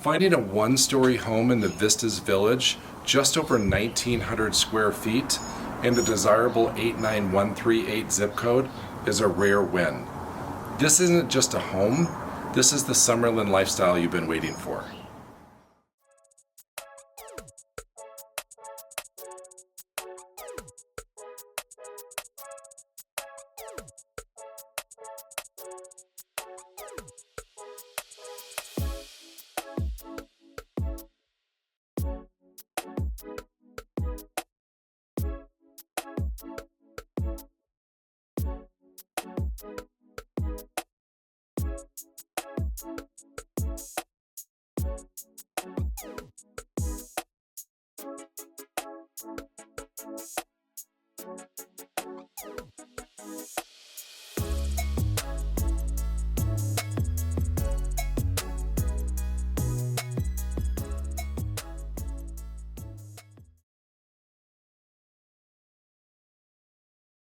Finding a one-story home in the Vistas village, just over 1,900 square feet, and a desirable 89138 zip code is a rare win. This isn't just a home, this is the Summerlin lifestyle you've been waiting for.